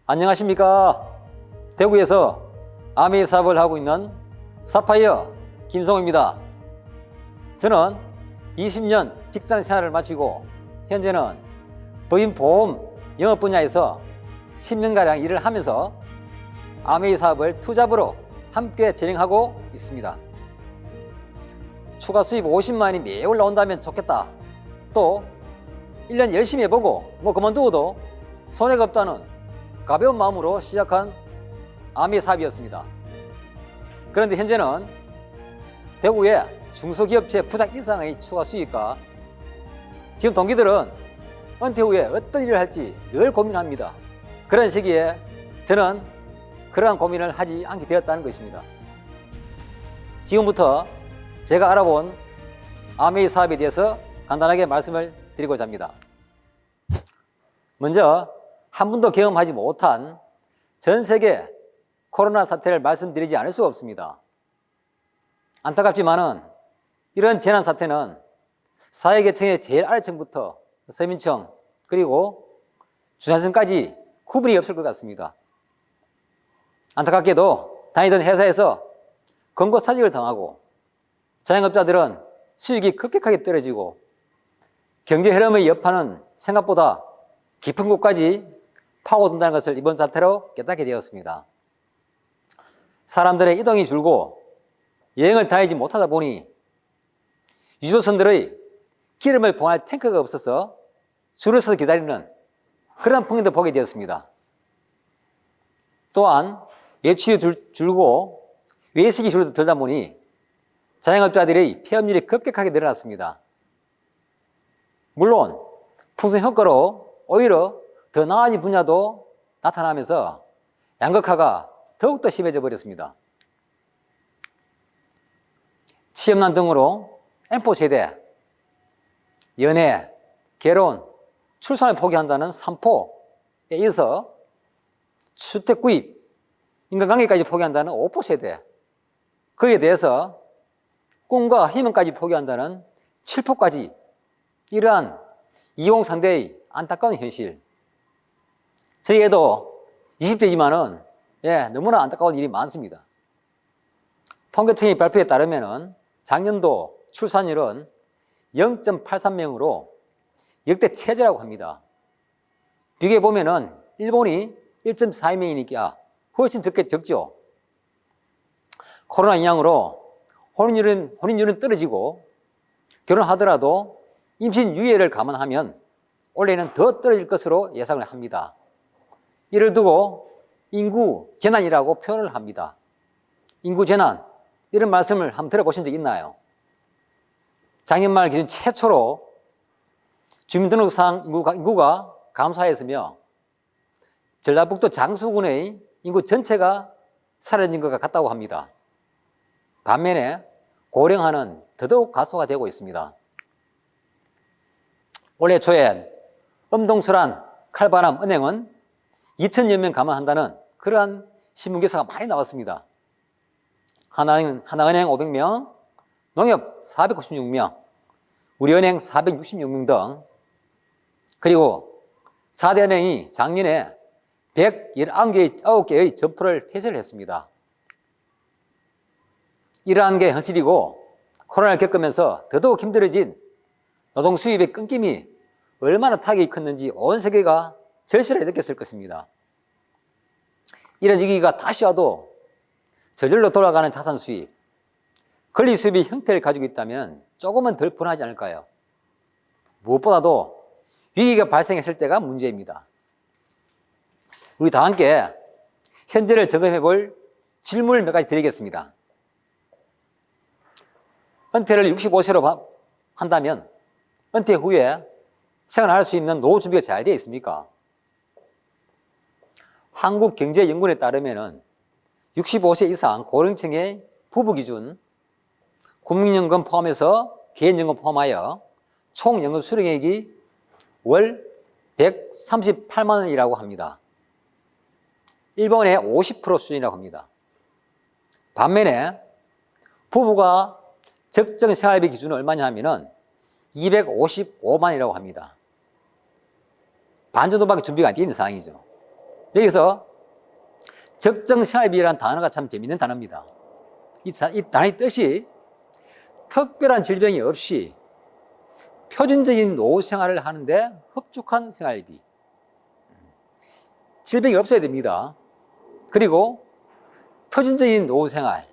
안녕하십니까. 대구에서 아메이 사업을 하고 있는 사파이어 김성호입니다. 저는 20년 직장 생활을 마치고 현재는 법인보험 영업 분야에서 10년가량 일을 하면서 아메이 사업을 투잡으로 함께 진행하고 있습니다. 추가 수입 50만이 매월 나온다면 좋겠다. 또 1년 열심히 해보고 그만두어도 손해가 없다는 가벼운 마음으로 시작한 아메이 사업이었습니다. 그런데 현재는 대구의 중소기업체 부장 이상의 추가 수익과 지금 동기들은 은퇴 후에 어떤 일을 할지 늘 고민합니다. 그런 시기에 저는 그러한 고민을 하지 않게 되었다는 것입니다. 지금부터 제가 알아본 아메이 사업에 대해서 간단하게 말씀을 드리고자 합니다. 먼저 한 번도 경험하지 못한 전 세계 코로나 사태를 말씀드리지 않을 수가 없습니다. 안타깝지만은 이런 재난 사태는 사회계층의 제일 아래층부터 서민층 그리고 중산층까지 구분이 없을 것 같습니다. 안타깝게도 다니던 회사에서 권고 사직을 당하고 자영업자들은 수익이 급격하게 떨어지고 경제 흐름의 여파는 생각보다 깊은 곳까지 파고든다는 것을 이번 사태로 깨닫게 되었습니다. 사람들의 이동이 줄고 여행을 다니지 못하다 보니 유조선들의 기름을 봉할 탱크가 없어서 줄을 서서 기다리는 그런 풍경도 보게 되었습니다. 또한 외출이 줄고 외식이 줄어들다 보니 자영업자들의 폐업률이 급격하게 늘어났습니다. 물론 풍선 효과로 오히려 더 나아진 분야도 나타나면서 양극화가 더욱더 심해져 버렸습니다. 취업난 등으로 M4세대, 연애, 결혼, 출산을 포기한다는 3포에 이어서 주택 구입, 인간관계까지 포기한다는 5포세대, 거기에 대해서 꿈과 희망까지 포기한다는 7포까지 이러한 2030대의 안타까운 현실. 저희에도 20대지만은 너무나 안타까운 일이 많습니다. 통계청의 발표에 따르면 작년도 출산율은 0.83명으로 역대 최저라고 합니다. 비교해 보면은 일본이 1.42명이니까 훨씬 적죠. 코로나 영향으로 혼인율은 떨어지고 결혼하더라도 임신 유예를 감안하면 올해는 더 떨어질 것으로 예상을 합니다. 이를 두고 인구 재난이라고 표현을 합니다. 인구 재난, 이런 말씀을 한번 들어보신 적 있나요? 작년 말 기준 최초로 주민등록상 인구가 감소하였으며 전라북도 장수군의 인구 전체가 사라진 것 같다고 합니다. 반면에 고령화는 더더욱 가속화 되고 있습니다. 올해 초에 엄동설안, 칼바람, 은행은 2천여 명 감안한다는 그러한 신문기사가 많이 나왔습니다. 하나은행 500명, 농협 496명, 우리은행 466명 등, 그리고 4대 은행이 작년에 119개의 점포를 폐쇄를 했습니다. 이러한 게 현실이고 코로나를 겪으면서 더더욱 힘들어진 노동 수입의 끊김이 얼마나 타격이 컸는지 온 세계가 절실하게 느꼈을 것입니다. 이런 위기가 다시 와도 저절로 돌아가는 자산 수입, 권리 수입의 형태를 가지고 있다면 조금은 덜 분하지 않을까요? 무엇보다도 위기가 발생했을 때가 문제입니다. 우리 다 함께 현재를 점검해 볼 질문을 몇 가지 드리겠습니다. 은퇴를 65세로 한다면 은퇴 후에 생활할 수 있는 노후 준비가 잘 되어 있습니까? 한국경제연구원에 따르면 65세 이상 고령층의 부부 기준 국민연금 포함해서 개인연금 포함하여 총 연금 수령액이 월 138만 원이라고 합니다. 일본의 50% 수준이라고 합니다. 반면에 부부가 적정 생활비 기준은 얼마냐 하면은 255만 원이라고 합니다. 반 정도밖에 준비가 안 되어 있는 상황이죠. 여기서 적정생활비라는 단어가 참 재밌는 단어입니다. 이 단어의 뜻이 특별한 질병이 없이 표준적인 노후 생활을 하는데 흡족한 생활비. 질병이 없어야 됩니다. 그리고 표준적인 노후 생활,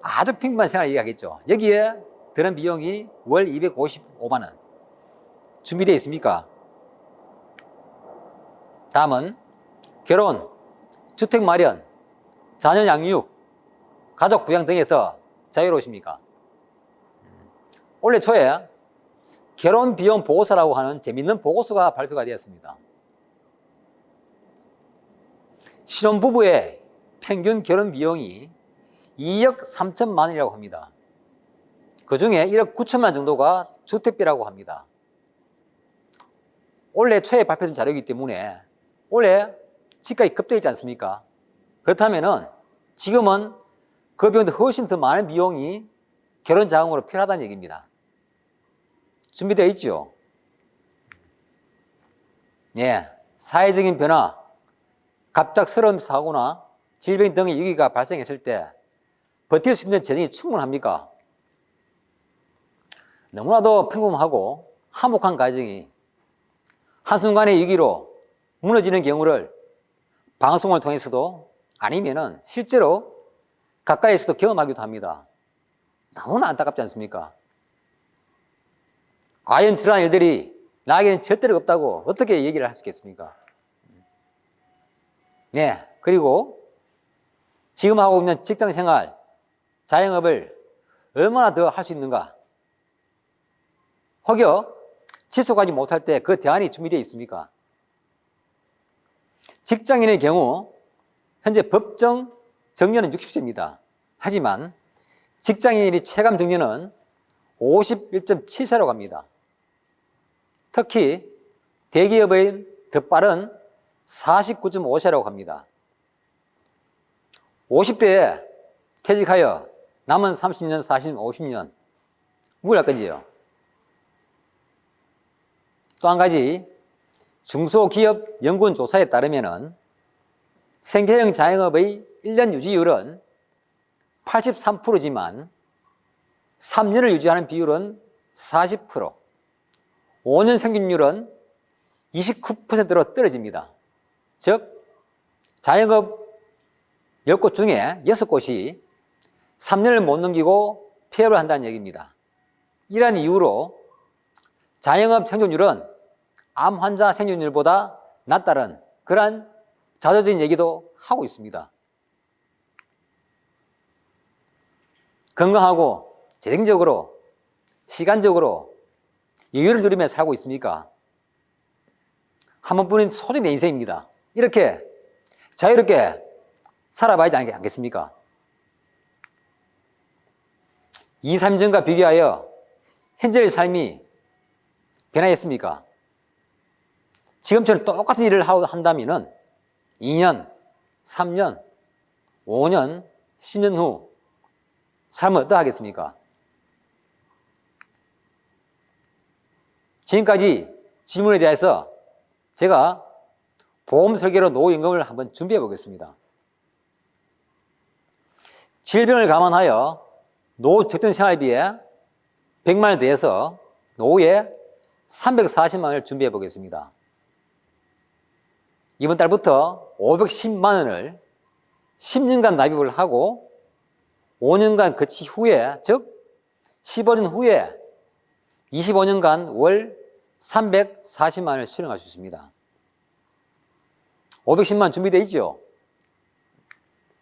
아주 평범한 생활을 얘기하겠죠. 여기에 드는 비용이 월 255만 원. 준비되어 있습니까? 다음은 결혼, 주택 마련, 자녀 양육, 가족 부양 등에서 자유로우십니까? 올해 초에 결혼 비용 보고서라고 하는 재밌는 보고서가 발표가 되었습니다. 신혼부부의 평균 결혼 비용이 2억 3천만 원이라고 합니다. 그 중에 1억 9천만 원 정도가 주택비라고 합니다. 올해 초에 발표된 자료이기 때문에 올해 집값이 급등했지 않습니까? 그렇다면은 지금은 그 비용보다 훨씬 더 많은 비용이 결혼 자금으로 필요하다는 얘기입니다. 준비되어 있죠? 예, 사회적인 변화, 갑작스러운 사고나 질병 등의 위기가 발생했을 때 버틸 수 있는 재정이 충분합니까? 너무나도 평범하고 화목한 가정이 한순간의 위기로 무너지는 경우를 방송을 통해서도 아니면은 실제로 가까이에서도 경험하기도 합니다. 너무나 안타깝지 않습니까? 과연 저러한 일들이 나에게는 절대로 없다고 어떻게 얘기를 할 수 있겠습니까? 네, 그리고 지금 하고 있는 직장생활, 자영업을 얼마나 더 할 수 있는가? 혹여 지속하지 못할 때 그 대안이 준비되어 있습니까? 직장인의 경우 현재 법정 정년은 60세입니다. 하지만 직장인의 체감 정년은 51.7세라고 합니다. 특히 대기업의 더 빠른 49.5세라고 합니다. 50대에 퇴직하여 남은 30년, 40년, 50년 뭘 할 건지요? 또 한 가지 중소기업연구원 조사에 따르면 생계형 자영업의 1년 유지율은 83%지만 3년을 유지하는 비율은 40%, 5년 생존율은 29%로 떨어집니다. 즉 자영업 10곳 중에 6곳이 3년을 못 넘기고 폐업을 한다는 얘기입니다. 이러한 이유로 자영업 생존율은 암 환자 생존율보다 낮다는 그러한 자조적인 얘기도 하고 있습니다. 건강하고 재정적으로 시간적으로 여유를 누리며 살고 있습니까? 한 번뿐인 소중한 인생입니다. 이렇게 자유롭게 살아봐야지 않겠습니까? 2, 3년전과 비교하여 현재의 삶이 변화했습니까? 지금처럼 똑같은 일을 한다면 2년, 3년, 5년, 10년 후 삶은 어떠하겠습니까? 지금까지 질문에 대해서 제가 보험 설계로 노후연금을 한번 준비해 보겠습니다. 질병을 감안하여 노후 적정 생활비에 100만 원을 더해서 노후에 340만 원을 준비해 보겠습니다. 이번 달부터 510만 원을 10년간 납입을 하고 5년간 거치 후에, 즉 15년 후에 25년간 월 340만 원을 수령할 수 있습니다. 510만 원 준비되어 있죠?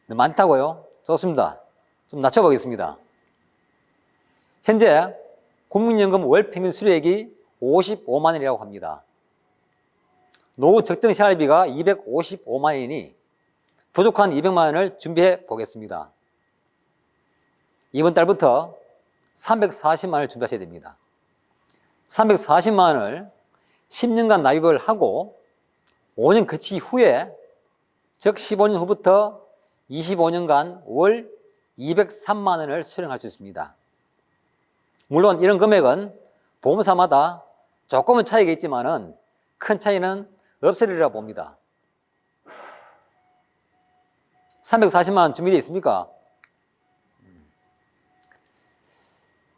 많다고요? 좋습니다. 좀 낮춰보겠습니다. 현재 국민연금 월 평균 수령액이 55만 원이라고 합니다. 노후 적정 생활비가 255만 원이니 부족한 200만 원을 준비해 보겠습니다. 이번 달부터 340만 원을 준비하셔야 됩니다. 340만 원을 10년간 납입을 하고 5년 거치 후에, 즉 15년 후부터 25년간 월 203만 원을 수령할 수 있습니다. 물론 이런 금액은 보험사마다 조금은 차이가 있지만은 큰 차이는 없으리라 봅니다. 340만 원 준비되어 있습니까?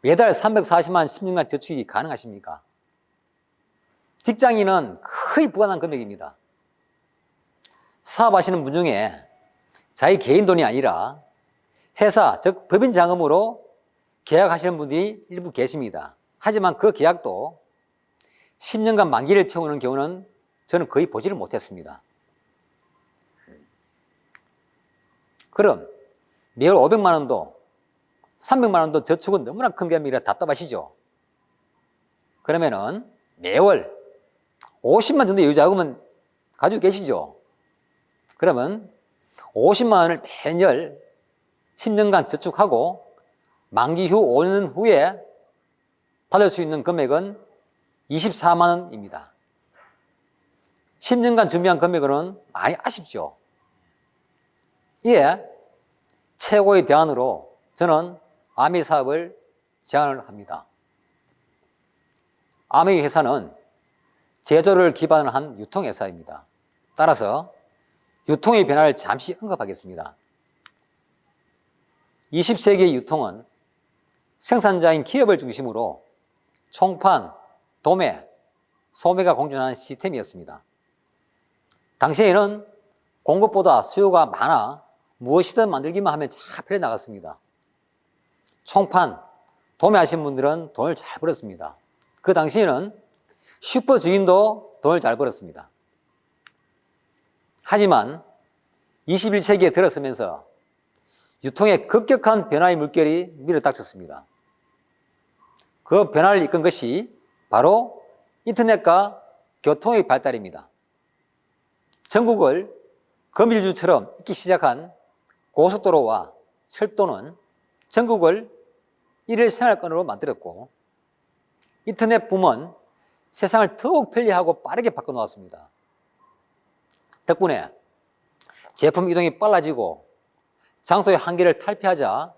매달 340만 원 10년간 저축이 가능하십니까? 직장인은 거의 불가능한 금액입니다. 사업하시는 분 중에 자기 개인 돈이 아니라 회사, 즉 법인 자금으로 계약하시는 분들이 일부 계십니다. 하지만 그 계약도 10년간 만기를 채우는 경우는 저는 거의 보지를 못했습니다. 그럼 매월 500만 원도 300만 원도 저축은 너무나 큰 셈이라 답답하시죠? 그러면은 매월 50만 정도 여유자금은 가지고 계시죠? 그러면 50만 원을 매년 10년간 저축하고 만기 후 5년 후에 받을 수 있는 금액은 24만 원입니다. 10년간 준비한 금액은 많이 아쉽죠? 이에 최고의 대안으로 저는 아메이 사업을 제안을 합니다. 아메이 회사는 제조를 기반으로 한 유통회사입니다. 따라서 유통의 변화를 잠시 언급하겠습니다. 20세기의 유통은 생산자인 기업을 중심으로 총판, 도매, 소매가 공존하는 시스템이었습니다. 당시에는 공급보다 수요가 많아 무엇이든 만들기만 하면 잘 팔려나갔습니다. 총판, 도매하신 분들은 돈을 잘 벌었습니다. 그 당시에는 슈퍼 주인도 돈을 잘 벌었습니다. 하지만 21세기에 들어서면서 유통에 급격한 변화의 물결이 밀어닥쳤습니다. 그 변화를 이끈 것이 바로 인터넷과 교통의 발달입니다. 전국을 거밀주처럼 잇기 시작한 고속도로와 철도는 전국을 일일 생활권으로 만들었고, 인터넷 붐은 세상을 더욱 편리하고 빠르게 바꿔놓았습니다. 덕분에 제품 이동이 빨라지고 장소의 한계를 탈피하자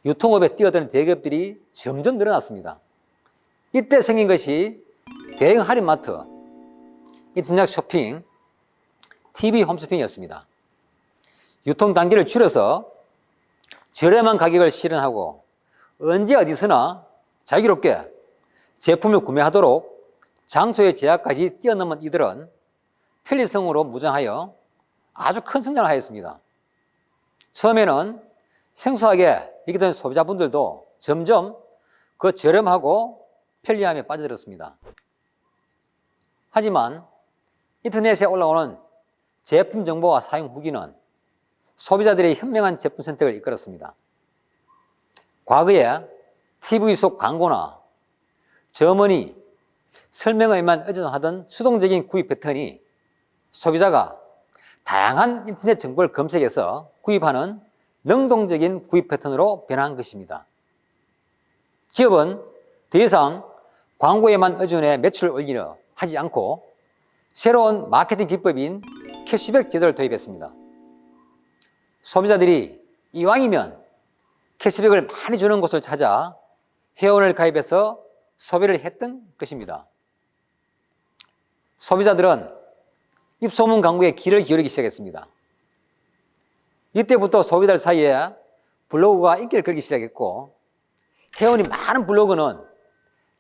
유통업에 뛰어드는 대기업들이 점점 늘어났습니다. 이때 생긴 것이 대형 할인마트, 인터넷 쇼핑, TV 홈쇼핑이었습니다. 유통 단계를 줄여서 저렴한 가격을 실현하고 언제 어디서나 자유롭게 제품을 구매하도록 장소의 제약까지 뛰어넘은 이들은 편리성으로 무장하여 아주 큰 성장을 하였습니다. 처음에는 생소하게 여기던 소비자분들도 점점 그 저렴하고 편리함에 빠져들었습니다. 하지만 인터넷에 올라오는 제품 정보와 사용 후기는 소비자들의 현명한 제품 선택을 이끌었습니다. 과거에 TV 속 광고나 점원이 설명에만 의존하던 수동적인 구입 패턴이 소비자가 다양한 인터넷 정보를 검색해서 구입하는 능동적인 구입 패턴으로 변한 것입니다. 기업은 더 이상 광고에만 의존해 매출을 올리려 하지 않고 새로운 마케팅 기법인 캐시백 제도를 도입했습니다. 소비자들이 이왕이면 캐시백을 많이 주는 곳을 찾아 회원을 가입해서 소비를 했던 것입니다. 소비자들은 입소문 광고에 귀를 기울이기 시작했습니다. 이때부터 소비자들 사이에 블로그가 인기를 끌기 시작했고, 회원이 많은 블로그는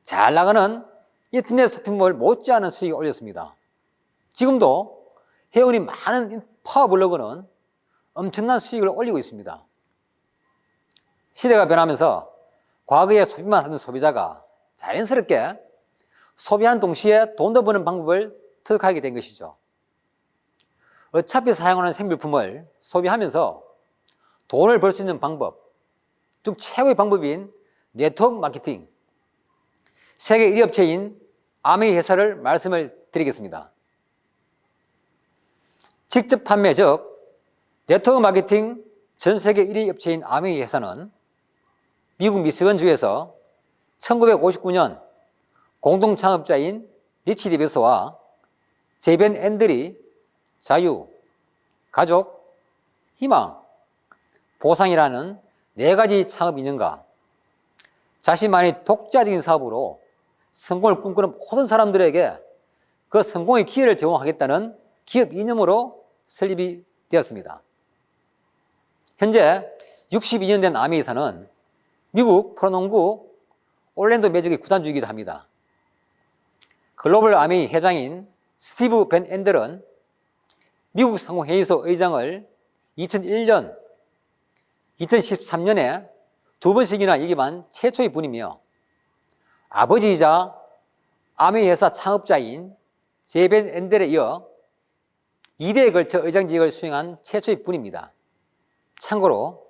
잘 나가는 인터넷 쇼핑몰 못지않은 수익을 올렸습니다. 지금도 회원이 많은 파워 블로그는 엄청난 수익을 올리고 있습니다. 시대가 변하면서 과거에 소비만 하던 소비자가 자연스럽게 소비하는 동시에 돈도 버는 방법을 터득하게 된 것이죠. 어차피 사용하는 생필품을 소비하면서 돈을 벌 수 있는 방법 중 최고의 방법인 네트워크 마케팅, 세계 1위 업체인 아메이 회사를 말씀을 드리겠습니다. 직접 판매, 즉 네트워크 마케팅 전 세계 1위 업체인 아메이 회사는 미국 미시건주에서 1959년 공동 창업자인 리치 디베스와 제벤 앤들이 자유, 가족, 희망, 보상이라는 4가지 창업 이념과 자신만의 독자적인 사업으로 성공을 꿈꾸는 모든 사람들에게 그 성공의 기회를 제공하겠다는 기업 이념으로 설립이 되었습니다. 현재 62년 된 아메이사는 미국 프로농구 올랜도 매직의 구단주이기도 합니다. 글로벌 아메이 회장인 스티브 벤 앤델은 미국 상무회의소 의장을 2001년, 2013년에 두 번씩이나 역임한 최초의 분이며 아버지이자 아메이 회사 창업자인 제벤 앤델에 이어 2대에 걸쳐 의장직을 수행한 최초의 분입니다. 참고로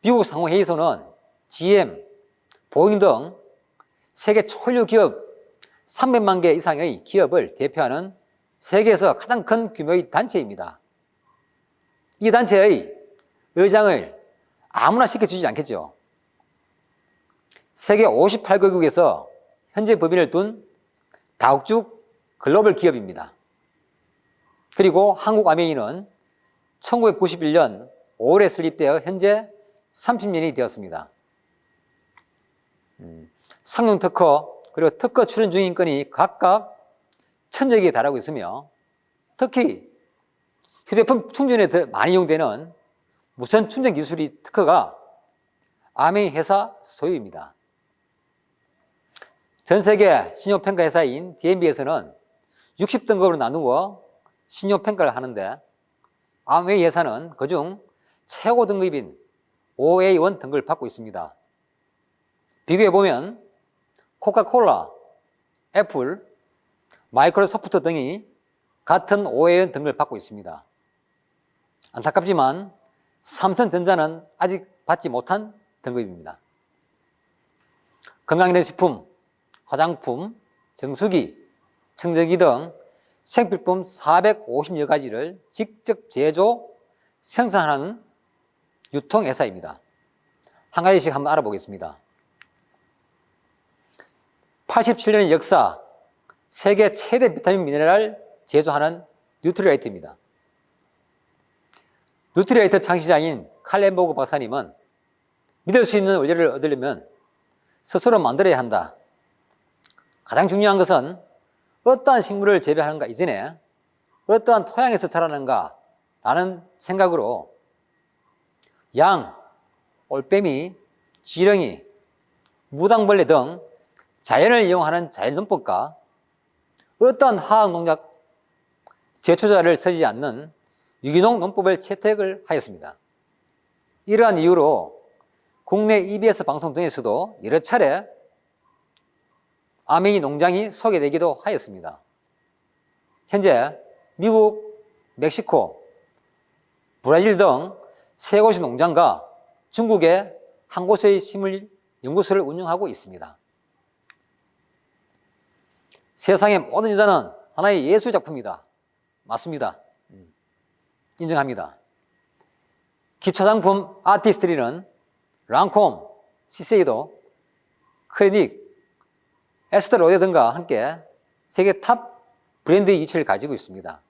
미국 상무회의소는 GM, 보잉 등 세계 초일류 기업 300만 개 이상의 기업을 대표하는 세계에서 가장 큰 규모의 단체입니다. 이 단체의 의장을 아무나 시켜주지 않겠죠. 세계 58개국에서 현재 법인을 둔 다국적 글로벌 기업입니다. 그리고 한국 아메이는 1991년 5월에 설립되어 현재 30년이 되었습니다. 상용 특허 그리고 특허 출원 중인 건이 각각 1000여 개에 달하고 있으며 특히 휴대폰 충전에 더 많이 이용되는 무선 충전 기술이 특허가 아메이 회사 소유입니다. 전 세계 신용평가 회사인 D&B에서는 60등급으로 나누어 신용평가를 하는데 아메이 회사는 그중 최고 등급인 OA1 등급을 받고 있습니다. 비교해보면 코카콜라, 애플, 마이크로소프트 등이 같은 OA1 등급을 받고 있습니다. 안타깝지만 삼성전자는 아직 받지 못한 등급입니다. 건강기능식품, 화장품, 정수기, 청정기 등 생필품 450여 가지를 직접 제조, 생산하는 유통회사입니다. 한 가지씩 한번 알아보겠습니다. 87년의 역사, 세계 최대 비타민 미네랄 제조하는 뉴트리라이트입니다. 뉴트리라이트 창시자인 칼 엠보그 박사님은 믿을 수 있는 원료를 얻으려면 스스로 만들어야 한다. 가장 중요한 것은 어떠한 식물을 재배하는가 이전에 어떠한 토양에서 자라는가 라는 생각으로 양, 올빼미, 지렁이, 무당벌레 등 자연을 이용하는 자연농법과 어떠한 화학농약 제초자를 쓰지 않는 유기농 농법을 채택을 하였습니다. 이러한 이유로 국내 EBS 방송 등에서도 여러 차례 아메이 농장이 소개되기도 하였습니다. 현재 미국, 멕시코, 브라질 등 세 곳의 농장과 중국의 한 곳의 식물 연구소를 운영하고 있습니다. 세상의 모든 여자는 하나의 예술작품이다. 맞습니다. 인정합니다. 기초상품 아티스트리는 랑콤, 시세이도, 크리닉, 에스테로데 등과 함께 세계 탑 브랜드의 위치를 가지고 있습니다.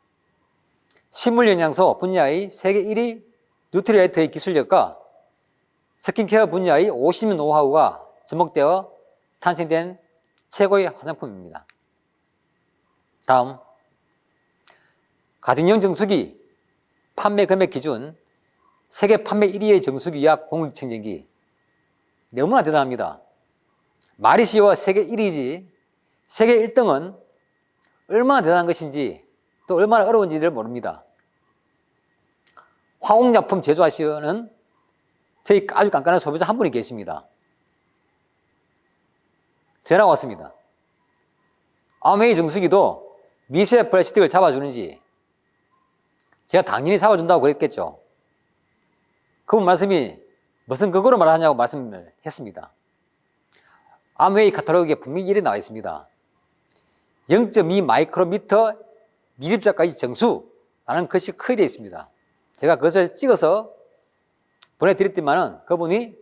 식물영양소 분야의 세계 1위 뉴트리라이트의 기술력과 스킨케어 분야의 50년 노하우가 접목되어 탄생된 최고의 화장품입니다. 다음, 가정용 정수기 판매 금액 기준 세계 판매 1위의 정수기와 공기청정기 너무나 대단합니다. 말이 쉬워 세계 1위지 세계 1등은 얼마나 대단한 것인지 또 얼마나 어려운지를 모릅니다. 화공약품 제조하시는 저희 아주 깐깐한 소비자 한 분이 계십니다. 전화 왔습니다. 아메이 정수기도 미세 플라스틱을 잡아주는지 제가 당연히 잡아준다고 그랬겠죠. 그분 말씀이 무슨 그거로 말하냐고 말씀을 했습니다. 아메이 카탈로그에 분명히 이래 나와 있습니다. 0.2 마이크로미터 미립자까지 정수라는 글씨 크게 되어 있습니다. 제가 그것을 찍어서 보내드렸더니만은 그분이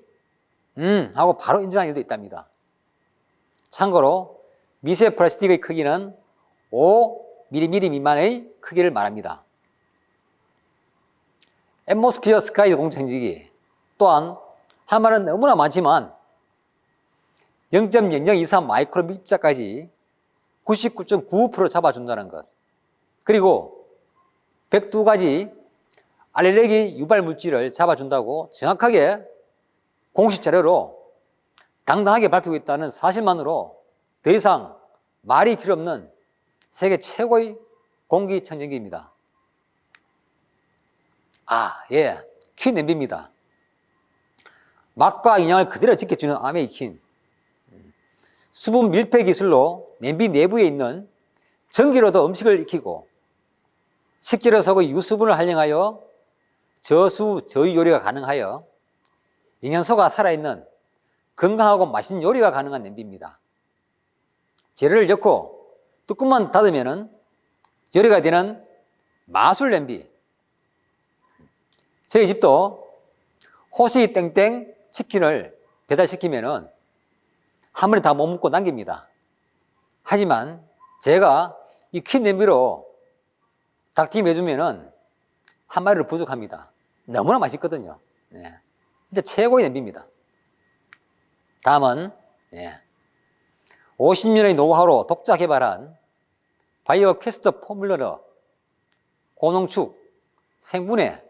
하고 바로 인정한 일도 있답니다. 참고로 미세 플라스틱의 크기는 5mm 미만의 크기를 말합니다. 앰모스피어 스카이 공청지기 또한 할 말은 너무나 많지만 0.0023 마이크로미터까지 99.95% 잡아준다는 것, 그리고 102가지 알레르기 유발 물질을 잡아준다고 정확하게 공식 자료로 당당하게 밝히고 있다는 사실만으로 더 이상 말이 필요 없는 세계 최고의 공기청정기입니다. 예, 퀸 냄비입니다. 맛과 영양을 그대로 지켜주는 아메이 퀸. 수분 밀폐 기술로 냄비 내부에 있는 전기로도 음식을 익히고 식재료 속의 유수분을 활용하여 저수 저유 요리가 가능하여 영양소가 살아있는 건강하고 맛있는 요리가 가능한 냄비입니다. 재료를 넣고 뚜껑만 닫으면 요리가 되는 마술 냄비. 저희 집도 호시 땡땡 치킨을 배달시키면 한 번에 다 못 먹고 남깁니다. 하지만 제가 이 퀸 냄비로 닭튀김 해주면 한 마리로 부족합니다. 너무나 맛있거든요. 네. 진짜 최고의 냄비입니다. 다음은 50년의 노하우로 독자 개발한 바이오 퀘스트 포뮬러 고농축 생분해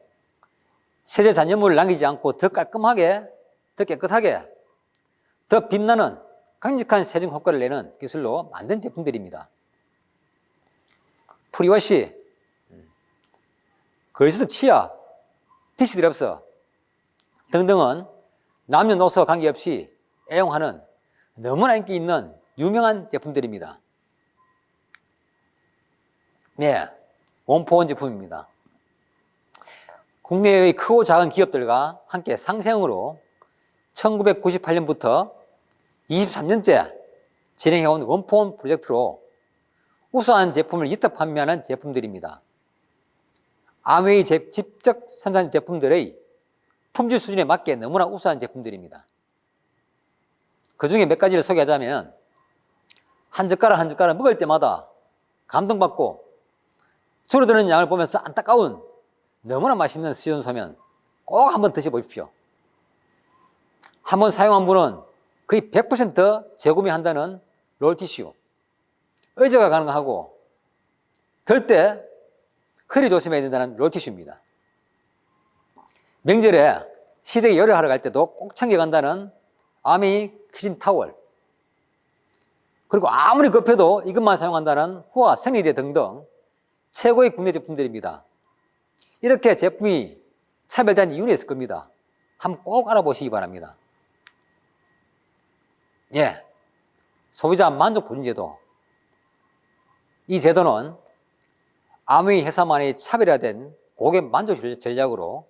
세제 잔여물을 남기지 않고 더 깔끔하게, 더 깨끗하게, 더 빛나는 강력한 세정 효과를 내는 기술로 만든 제품들입니다. 프리워시, 걸스트 치아, 티시드럽스 등등은 남녀노소 관계없이 애용하는 너무나 인기 있는 유명한 제품들입니다. 네, 원포원 제품입니다. 국내외의 크고 작은 기업들과 함께 상생으로 1998년부터 23년째 진행해온 원포원 프로젝트로 우수한 제품을 이터 판매하는 제품들입니다. 아메이 직접 생산 제품들의 품질 수준에 맞게 너무나 우수한 제품들입니다. 그 중에 몇 가지를 소개하자면 한 젓가락 한 젓가락 먹을 때마다 감동받고 줄어드는 양을 보면서 안타까운 너무나 맛있는 수연소면 꼭 한번 드셔보십시오. 한번 사용한 분은 거의 100% 재구매한다는 롤티슈, 의자가 가능하고 들 때 허리 조심해야 된다는 롤티슈입니다. 명절에 시댁에 요리하러 갈 때도 꼭 챙겨간다는 아메이 키친 타월, 그리고 아무리 급해도 이것만 사용한다는 후아 생리대 등등 최고의 국내 제품들입니다. 이렇게 제품이 차별된 이유는 있을 겁니다. 한번 꼭 알아보시기 바랍니다. 소비자 만족 보증제도. 이 제도는 아메이 회사만의 차별화된 고객 만족 전략으로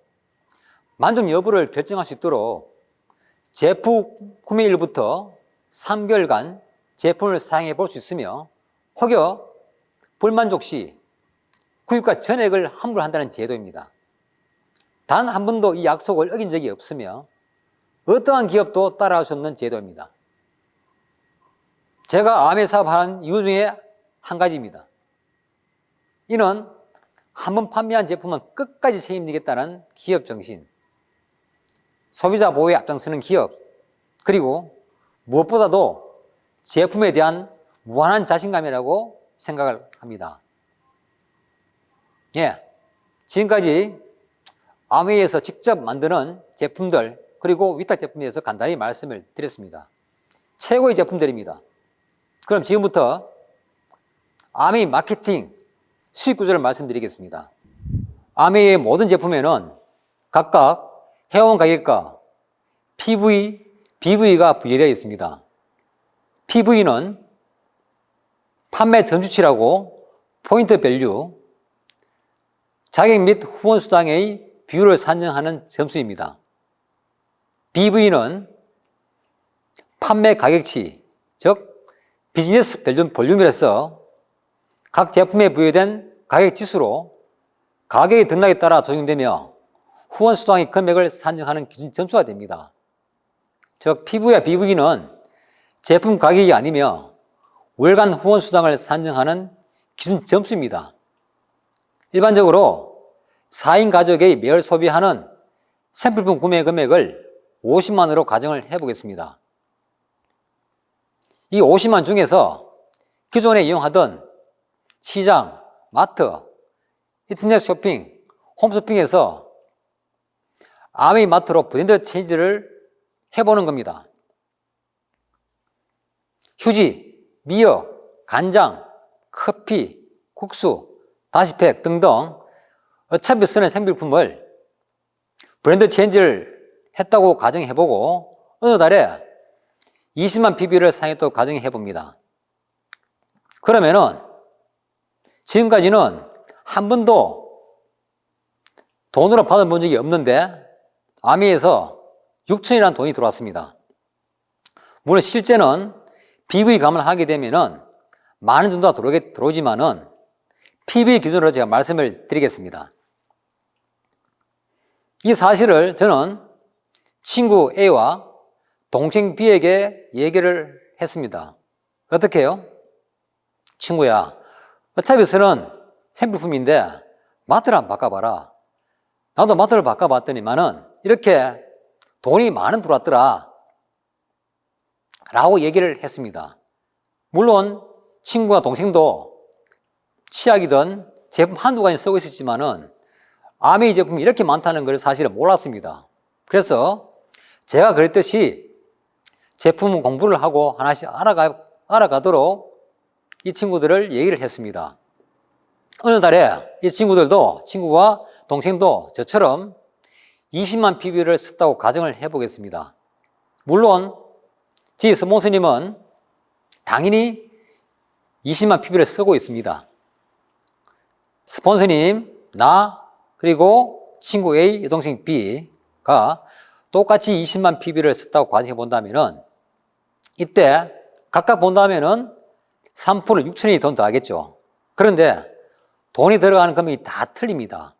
만족 여부를 결정할 수 있도록 제품 구매일부터 3개월간 제품을 사용해 볼 수 있으며 혹여 불만족 시 구입가 전액을 환불한다는 제도입니다. 단 한 번도 이 약속을 어긴 적이 없으며 어떠한 기업도 따라할 수 없는 제도입니다. 제가 아메이 사업하는 이유 중에 한 가지입니다. 이는 한 번 판매한 제품은 끝까지 책임지겠다는 기업 정신, 소비자 보호에 앞장서는 기업, 그리고 무엇보다도 제품에 대한 무한한 자신감이라고 생각을 합니다. 지금까지 아메이에서 직접 만드는 제품들 그리고 위탁 제품에 대해서 간단히 말씀을 드렸습니다. 최고의 제품들입니다. 그럼 지금부터 아메이 마케팅 수익 구조를 말씀드리겠습니다. 아메이의 모든 제품에는 각각 회원 가격과 PV, BV가 부여되어 있습니다. PV는 판매 점수치라고 포인트 밸류, 자격 및 후원 수당의 비율을 산정하는 점수입니다. BV는 판매 가격치, 즉 비즈니스 볼륨이라서 각 제품에 부여된 가격 지수로 가격의 등락에 따라 적용되며 후원 수당의 금액을 산정하는 기준 점수가 됩니다. 즉 PV와 BV는 제품 가격이 아니며 월간 후원 수당을 산정하는 기준 점수입니다. 일반적으로 4인 가족의 매월 소비하는 샘플품 구매 금액을 50만 원으로 가정을 해보겠습니다. 이 50만 중에서 기존에 이용하던 시장, 마트, 인터넷 쇼핑, 홈쇼핑에서 아미마트로 브랜드 체인지를 해보는 겁니다. 휴지, 미역, 간장, 커피, 국수, 다시팩 등등 어차피 쓰는 생필품을 브랜드 체인지를 했다고 가정해보고 어느 달에 20만 PB를 사용했다고 가정해봅니다. 그러면은 지금까지는 한 번도 돈으로 받아본 적이 없는데 아미에서 6천이라는 돈이 들어왔습니다. 물론 실제는 PV 감안하게 되면은 많은 정도가 들어오지만은 PV 기준으로 제가 말씀을 드리겠습니다. 이 사실을 저는 친구 A와 동생 B에게 얘기를 했습니다. 어떻게 해요? 친구야, 어차피 쓰는 생필품인데 마트를 한번 바꿔봐라. 나도 마트를 바꿔봤더니만은 이렇게 돈이 많은 들어왔더라 라고 얘기를 했습니다. 물론 친구와 동생도 치약이든 제품 한두 가지 쓰고 있었지만은 아미 제품이 이렇게 많다는 걸 사실은 몰랐습니다. 그래서 제가 그랬듯이 제품 공부를 하고 하나씩 알아가도록 이 친구들을 얘기를 했습니다. 어느 달에 이 친구들도, 친구와 동생도 저처럼 20만 PB를 썼다고 가정을 해보겠습니다. 물론 제 스폰서님은 당연히 20만 PB를 쓰고 있습니다. 스폰서님, 나, 그리고 친구 A, 여동생 B가 똑같이 20만 PB를 썼다고 가정해 본다면은 이때 각각 본다면은 3% 6천이 돈 더하겠죠. 그런데 돈이 들어가는 금액이 다 틀립니다.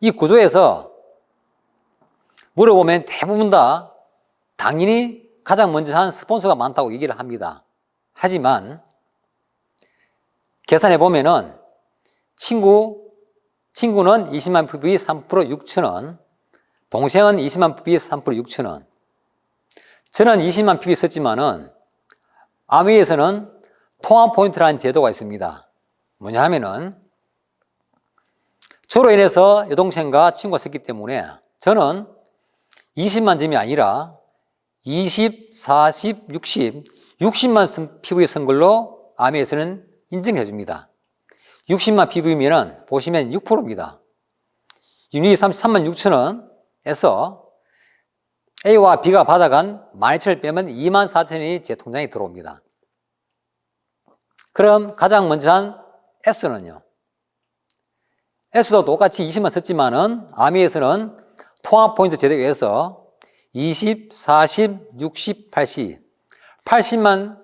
이 구조에서 물어보면 대부분 다 당연히 가장 먼저 한 스폰서가 많다고 얘기를 합니다. 하지만 계산해 보면은 친구는 20만 PB 3% 6천원, 동생은 20만 PB 3% 6천원. 저는 20만 PB 썼지만은 아미에서는 통합 포인트라는 제도가 있습니다. 뭐냐 하면은 저로 인해서 여동생과 친구가 썼기 때문에 저는 20만 점이 아니라 20, 40, 60만 PV 쓴 걸로 아미에서는 인정해 줍니다. 60만 PV면은 보시면 6%입니다. 유닛 33만 6천원에서 A와 B가 받아간 12,000원을 빼면 2만 4천원이 제 통장에 들어옵니다. 그럼 가장 먼저 한 S는요. S도 똑같이 20만 썼지만은 아미에서는 통합 포인트 제도에 의해서 20, 40, 60, 80만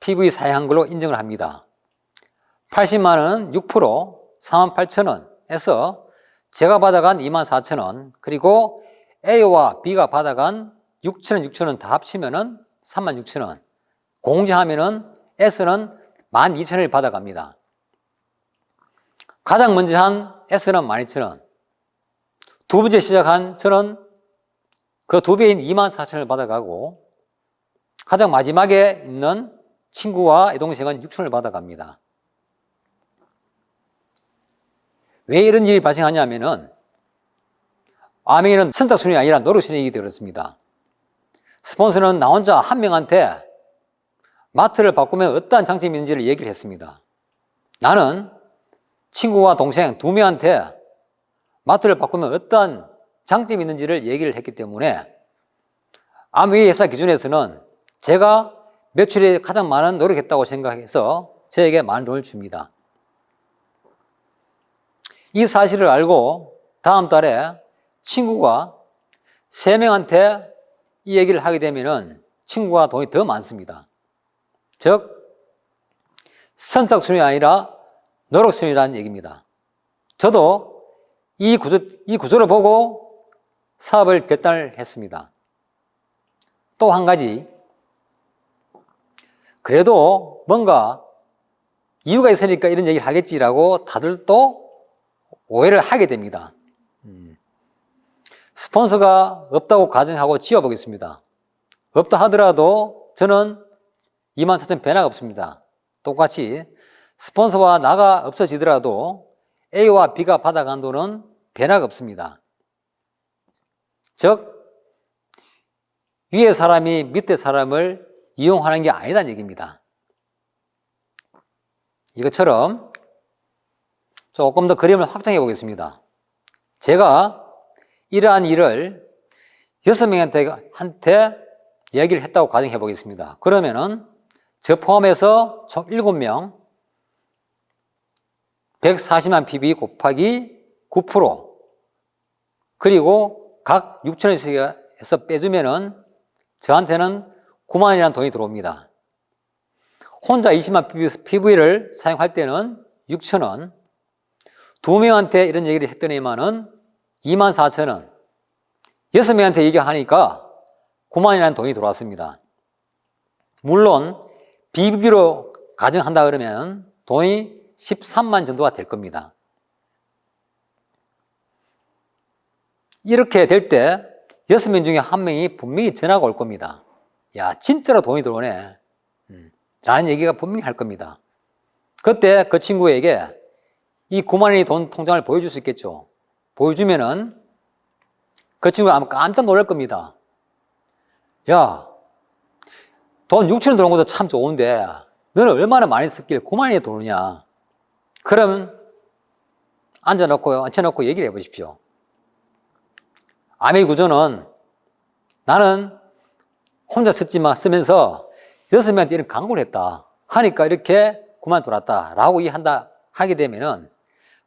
PV 사용한 걸로 인정을 합니다. 80만 원은 6%, 48,000원에서 제가 받아간 24,000원, 그리고 A와 B가 받아간 6,000원 다 합치면은 36,000원. 공제하면은 S는 12,000원을 받아갑니다. 가장 먼저 한 S는 12,000원. 두 번째 시작한 저는 그 두 배인 24,000원을 받아가고 가장 마지막에 있는 친구와 여동생은 6,000원을 받아갑니다. 왜 이런 일이 발생하냐면은 아미는 선착순이 아니라 노릇순이익이 되었습니다. 스폰서는 나 혼자 한 명한테 마트를 바꾸면 어떠한 장점이 있는지를 얘기를 했습니다. 나는 친구와 동생 두 명한테 마트를 바꾸면 어떠한 장점이 있는지를 얘기를 했기 때문에 아미 회사 기준에서는 제가 매출에 가장 많은 노력했다고 생각해서 저에게 많은 돈을 줍니다. 이 사실을 알고 다음 달에 친구가 3명한테 이 얘기를 하게 되면은 친구가 돈이 더 많습니다. 즉, 선착순이 아니라 노력순이라는 얘기입니다. 저도 이 구조를 보고 사업을 결단을 했습니다. 또 한 가지, 그래도 뭔가 이유가 있으니까 이런 얘기를 하겠지라고 다들 또 오해를 하게 됩니다. 스폰서가 없다고 가정하고 지어보겠습니다. 없다 하더라도 저는 24,000 변화가 없습니다. 똑같이 스폰서와 나가 없어지더라도 A와 B가 받아간 돈은 변화가 없습니다. 즉 위에 사람이 밑에 사람을 이용하는 게 아니다는 얘기입니다. 이것처럼 조금 더 그림을 확장해 보겠습니다. 제가 이러한 일을 6명한테 얘기를 했다고 가정해 보겠습니다. 그러면은 저 포함해서 총 7명 140만 PB 곱하기 9% 그리고 각 6천원에서 빼주면은 저한테는 9만 원이라는 돈이 들어옵니다. 혼자 20만 PV를 사용할 때는 6천 원, 2명한테 이런 얘기를 했더니만은 2만 4천 원, 6명한테 얘기하니까 9만 원이라는 돈이 들어왔습니다. 물론 비비기로 가정한다 그러면 돈이 13만 정도가 될 겁니다. 이렇게 될 때 6명 중에 1명이 분명히 전화가 올 겁니다. 야, 진짜로 돈이 들어오네. 라는 얘기가 분명히 할 겁니다. 그때 그 친구에게 이 9만 원의 돈 통장을 보여줄 수 있겠죠. 보여주면은 그 친구가 아마 깜짝 놀랄 겁니다. 야, 돈 6천 원 들어온 것도 참 좋은데 너는 얼마나 많이 썼길래 9만 원이 들어오냐. 그럼 앉혀놓고 얘기를 해보십시오. 암의 구조는 나는 혼자 쓰면서 6명한테 이런 강구를 했다 하니까 이렇게 9만 원 들어왔다 라고 하게 되면은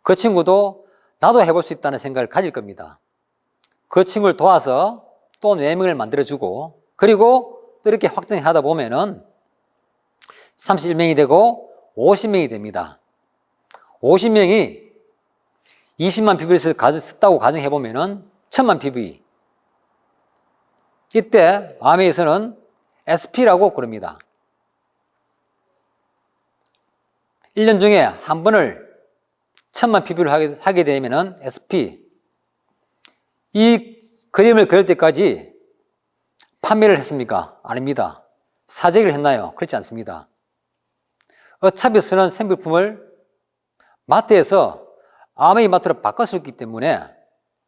그 친구도 나도 해볼 수 있다는 생각을 가질 겁니다. 그 친구를 도와서 또 4명을 만들어주고 그리고 또 이렇게 확장하다 보면은 31명이 되고 50명이 됩니다. 50명이 20만 PV를 썼다고 가정해보면은 1000만 PV. 이때 아메에서는 SP라고 부릅니다. 1년 중에 한 번을 1000만 PV를 하게 되면은 SP. 이 그림을 그릴 때까지 판매를 했습니까? 아닙니다. 사재기를 했나요? 그렇지 않습니다. 어차피 쓰는 생필품을 마트에서 아메이 마트로 바꿨었기 때문에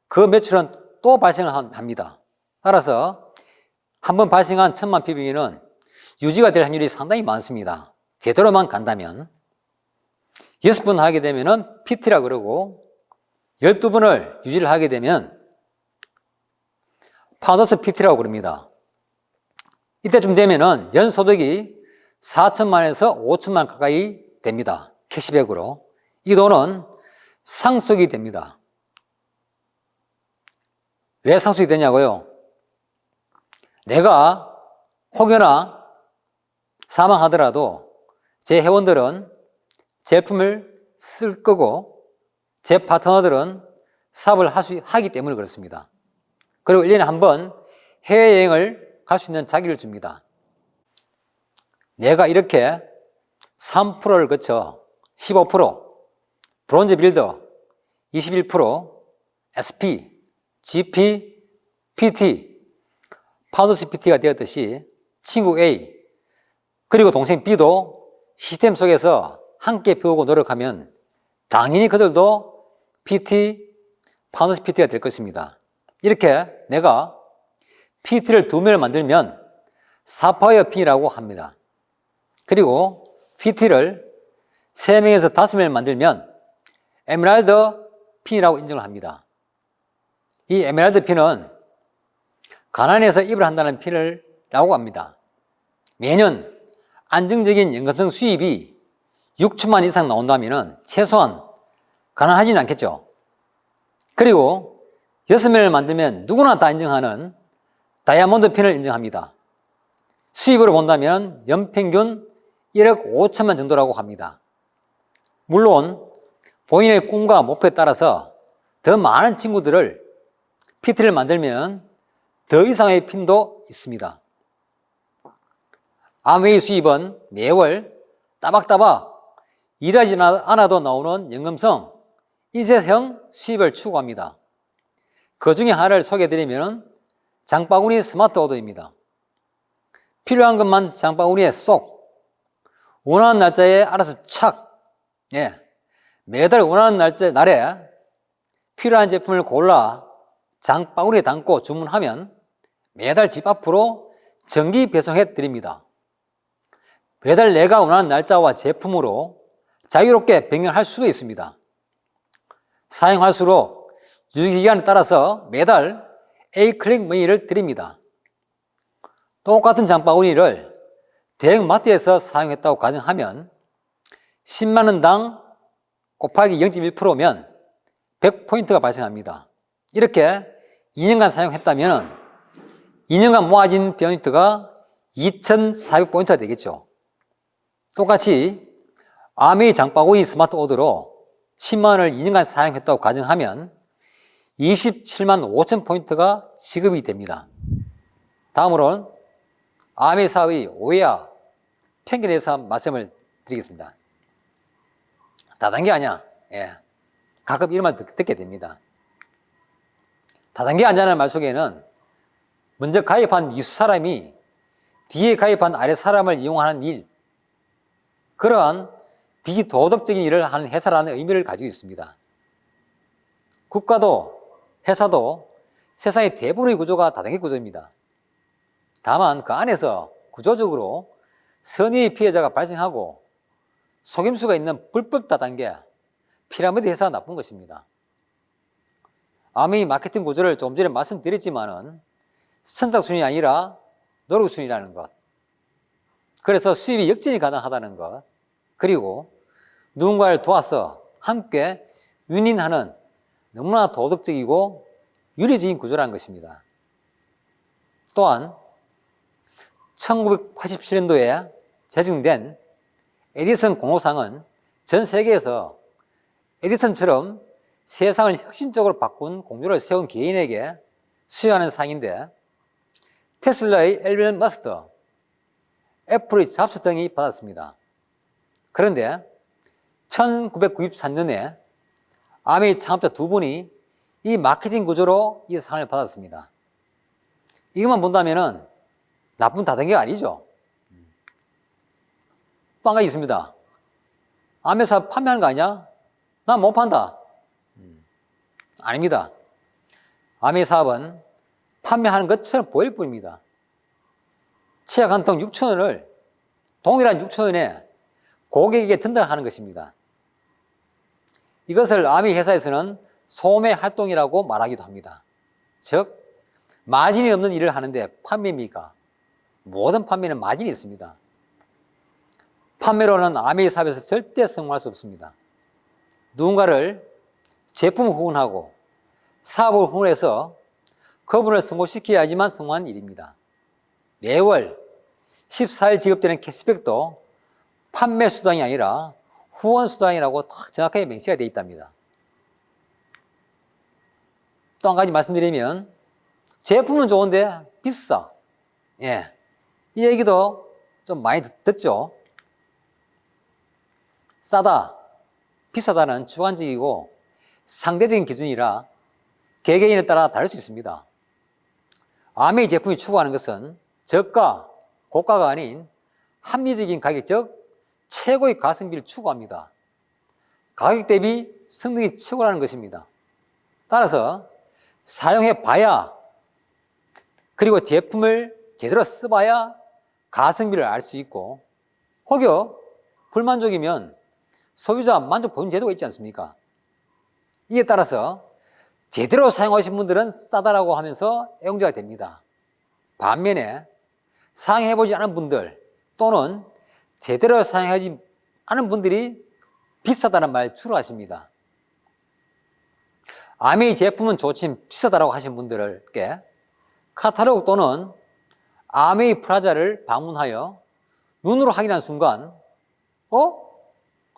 그 매출은 또 발생을 합니다. 따라서 한번 발생한 1000만 PV는 유지가 될 확률이 상당히 많습니다. 제대로만 간다면 6번 하게 되면은 PT라 그러고 12번을 유지를 하게 되면 파우더스 PT라고 그럽니다. 이때쯤 되면은 연소득이 4천만에서 5천만 가까이 됩니다. 캐시백으로. 이 돈은 상속이 됩니다. 왜 상속이 되냐고요? 내가 혹여나 사망하더라도 제 회원들은 제품을 쓸 거고 제 파트너들은 사업을 하기 때문에 그렇습니다. 그리고 1년에 한 번 해외여행을 갈 수 있는 자격을 줍니다. 내가 이렇게 3%를 거쳐 15%, 브론즈 빌더 21%, SP, GP, PT, 파우더스 PT가 되었듯이 친구 A 그리고 동생 B도 시스템 속에서 함께 배우고 노력하면 당연히 그들도 PT, 파우더스 PT가 될 것입니다. 이렇게 내가 PT를 2명을 만들면 사파이어 핀이라고 합니다. 그리고 PT를 3명에서 5명을 만들면 에메랄드 핀이라고 인정을 합니다. 이 에메랄드 핀은 가난해서 입을 한다는 핀이라고 합니다. 매년 안정적인 연금성 수입이 6천만 이상 나온다면 최소한 가난하지는 않겠죠. 그리고 6명을 만들면 누구나 다 인정하는 다이아몬드 핀을 인정합니다. 수입으로 본다면 연평균 1억 5천만 정도라고 합니다. 물론 본인의 꿈과 목표에 따라서 더 많은 친구들을 PT를 만들면 더 이상의 핀도 있습니다. 아메이 수입은 매월 따박따박 일하지 않아도 나오는 연금성 인쇄형 수입을 추구합니다. 그 중에 하나를 소개해드리면 장바구니 스마트 오더입니다. 필요한 것만 장바구니에 쏙 원하는 날짜에 알아서 착 매달 원하는 날에 필요한 제품을 골라 장바구니에 담고 주문하면 매달 집 앞으로 정기 배송해 드립니다. 배달 내가 원하는 날짜와 제품으로 자유롭게 변경할 수도 있습니다. 사용할수록 유지기간에 따라서 매달 A클릭 머니를 드립니다. 똑같은 장바구니를 대형마트에서 사용했다고 가정하면 10만 원당 곱하기 0.1%면 100포인트가 발생합니다. 이렇게 2년간 사용했다면 2년간 모아진 포인트가 2,400포인트가 되겠죠. 똑같이 아메이 장바구니 스마트 오더로 10만 원을 2년간 사용했다고 가정하면 27만 5천 포인트가 지급이 됩니다. 다음으로는 아메이 사업의 오해와 편견에 대해서 말씀을 드리겠습니다. 다단계 아니야. 예. 가끔 이런 말 듣게 됩니다. 다단계 아니라는 말 속에는 먼저 가입한 위 사람이 뒤에 가입한 아래 사람을 이용하는 일, 그러한 비도덕적인 일을 하는 회사라는 의미를 가지고 있습니다. 국가도 회사도 세상의 대부분의 구조가 다단계 구조입니다. 다만 그 안에서 구조적으로 선의의 피해자가 발생하고 속임수가 있는 불법 다단계, 피라미드 회사가 나쁜 것입니다. 아메이 마케팅 구조를 조금 전에 말씀드렸지만은 선착순이 아니라 노력순이라는 것, 그래서 수입이 역전이 가능하다는 것, 그리고 누군가를 도와서 함께 윈윈하는 너무나 도덕적이고 윤리적인 구조라는 것입니다. 또한 1987년도에 제정된 에디슨 공로상은 전 세계에서 에디슨처럼 세상을 혁신적으로 바꾼 공로를 세운 개인에게 수여하는 상인데, 테슬라의 앨런 머스크, 애플의 잡스 등이 받았습니다. 그런데 1993년에 아메이 창업자 두 분이 이 마케팅 구조로 이 상을 받았습니다. 이것만 본다면은 나쁜 다단계가 아니죠. 또 한 가지 있습니다. 아메이 사업 판매하는 거 아니야? 난 못 판다. 아닙니다. 아메이 사업은 판매하는 것처럼 보일 뿐입니다. 치약 한 통 6천 원을 동일한 6천 원에 고객에게 전달하는 것입니다. 이것을 아메이 회사에서는 소매 활동이라고 말하기도 합니다. 즉, 마진이 없는 일을 하는데 판매입니까? 모든 판매는 마진이 있습니다. 판매로는 아메이 사업에서 절대 성공할 수 없습니다. 누군가를 제품을 후원하고 사업을 후원해서 그분을 성공시켜야지만 성공한 일입니다. 매월 14일 지급되는 캐시백도 판매 수당이 아니라 후원 수당이라고 딱 정확하게 명시가 되어 있답니다. 또 한 가지 말씀드리면, 제품은 좋은데 비싸. 예. 이 얘기도 좀 많이 듣죠? 싸다, 비싸다는 주관적이고 상대적인 기준이라 개개인에 따라 다를 수 있습니다. 아메이 제품이 추구하는 것은 저가, 고가가 아닌 합리적인 가격, 즉 최고의 가성비를 추구합니다. 가격 대비 성능이 최고라는 것입니다. 따라서 사용해 봐야, 그리고 제품을 제대로 써봐야 가성비를 알 수 있고, 혹여 불만족이면 소비자 만족 보증 제도가 있지 않습니까? 이에 따라서 제대로 사용하신 분들은 싸다라고 하면서 애용자가 됩니다. 반면에 사용해보지 않은 분들 또는 제대로 사용하지 않은 분들이 비싸다는 말 주로 하십니다. 아메이 제품은 좋지만 비싸다라고 하신 분들께 카탈로그 또는 아메이 프라자를 방문하여 눈으로 확인한 순간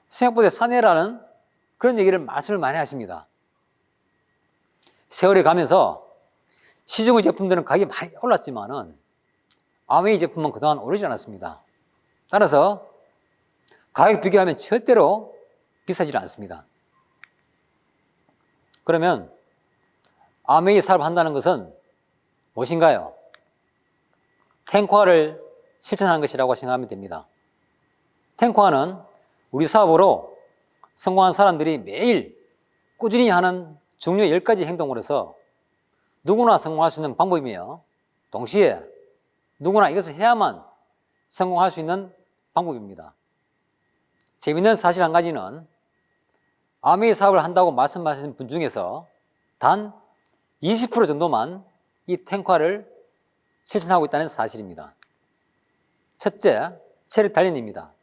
생각보다 싸네라는 그런 얘기를 말씀을 많이 하십니다. 세월이 가면서 시중의 제품들은 가격이 많이 올랐지만은 아메이 제품은 그동안 오르지 않았습니다. 따라서 가격 비교하면 절대로 비싸지 않습니다. 그러면 아메이 사업을 한다는 것은 무엇인가요? 탱커화를 실천하는 것이라고 생각하면 됩니다. 탱커화는 우리 사업으로 성공한 사람들이 매일 꾸준히 하는 중요 10가지 행동으로서 누구나 성공할 수 있는 방법이며 동시에 누구나 이것을 해야만 성공할 수 있는 방법입니다. 재미있는 사실 한 가지는 아메이 사업을 한다고 말씀하신 분 중에서 단 20% 정도만 이 탱화를 실천하고 있다는 사실입니다. 첫째, 체력 단련입니다.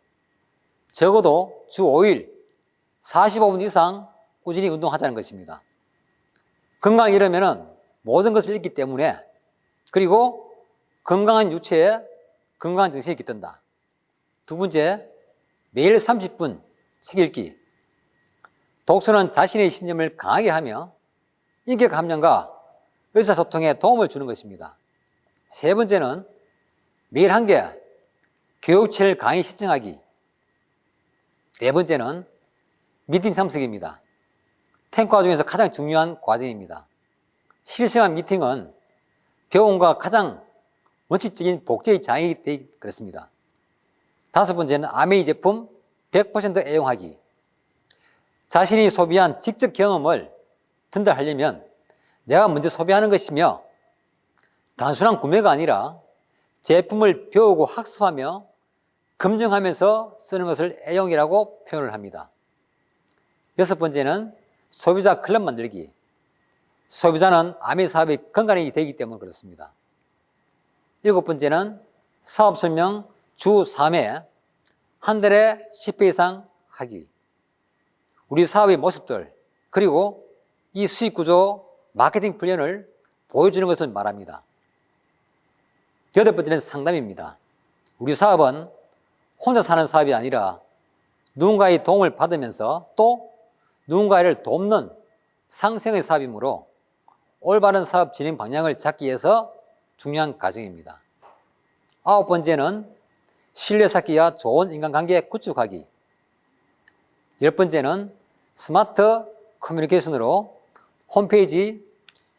적어도 주 5일 45분 이상 꾸준히 운동하자는 것입니다. 건강을 잃으면 모든 것을 잃기 때문에, 그리고 건강한 유체에 건강한 정신이 깃든다. 두 번째, 매일 30분 책 읽기. 독서는 자신의 신념을 강하게 하며 인격 함량과 의사소통에 도움을 주는 것입니다. 세 번째는 매일 한 개 교육책을 강의 시청하기. 네 번째는 미팅 참석입니다. 탱과 중에서 가장 중요한 과정입니다. 실시간 미팅은 병원과 가장 원칙적인 복제의 장애이기 때문에 그렇습니다. 다섯 번째는 아메이 제품 100% 애용하기. 자신이 소비한 직접 경험을 전달하려면 내가 먼저 소비하는 것이며 단순한 구매가 아니라 제품을 배우고 학습하며 검증하면서 쓰는 것을 애용이라고 표현을 합니다. 여섯 번째는 소비자 클럽 만들기. 소비자는 아메이 사업이 건강이 되기 때문에 그렇습니다. 일곱 번째는 사업 설명 주 3회 한 달에 10회 이상 하기. 우리 사업의 모습들, 그리고 이 수익 구조 마케팅 플랜을 보여주는 것을 말합니다. 여덟 번째는 상담입니다. 우리 사업은 혼자 사는 사업이 아니라 누군가의 도움을 받으면서 또 누군가를 돕는 상생의 사업이므로 올바른 사업 진행 방향을 잡기 위해서 중요한 과정입니다. 아홉 번째는 신뢰 쌓기와 좋은 인간관계 구축하기. 열 번째는 스마트 커뮤니케이션으로 홈페이지,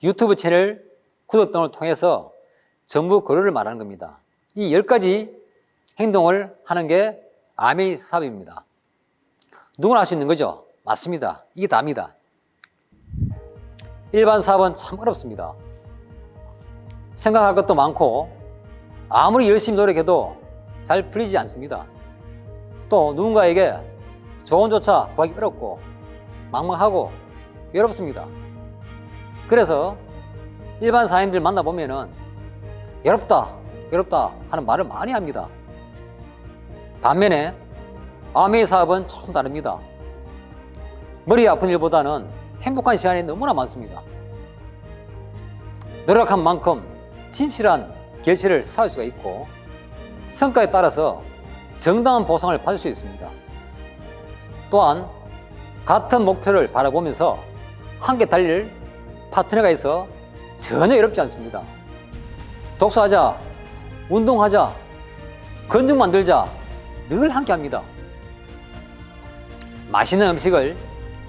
유튜브 채널 구독 등을 통해서 정보 거래를 말하는 겁니다. 이 10가지 행동을 하는 게 아메이 사업입니다. 누구나 할 수 있는 거죠? 맞습니다. 이게 답니다. 일반 사업은 참 어렵습니다. 생각할 것도 많고 아무리 열심히 노력해도 잘 풀리지 않습니다. 또 누군가에게 조언조차 구하기 어렵고 막막하고 외롭습니다. 그래서 일반 사람들 만나보면은 외롭다 하는 말을 많이 합니다. 반면에 아메이 사업은 좀 다릅니다. 머리 아픈 일보다는 행복한 시간이 너무나 많습니다. 노력한 만큼 진실한 결실을 쌓을 수가 있고 성과에 따라서 정당한 보상을 받을 수 있습니다. 또한 같은 목표를 바라보면서 함께 달릴 파트너가 있어 전혀 외롭지 않습니다. 독서하자, 운동하자, 건강 만들자 늘 함께 합니다. 맛있는 음식을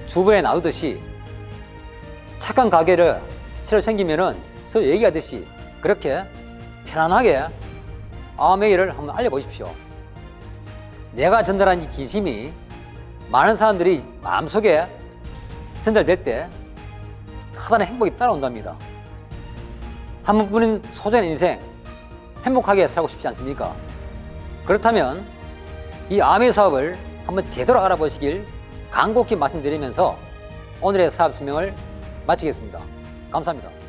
주변에 나누듯이 착한 가게를 새로 생기면은 서로 얘기하듯이 그렇게 편안하게 아메이를 한번 알려보십시오. 내가 전달한 이 진심이 많은 사람들이 마음속에 전달될 때 커다란 행복이 따라온답니다. 한 번뿐인 소중한 인생 행복하게 살고 싶지 않습니까? 그렇다면 이 아메이 사업을 한번 제대로 알아보시길 간곡히 말씀드리면서 오늘의 사업 설명을 마치겠습니다. 감사합니다.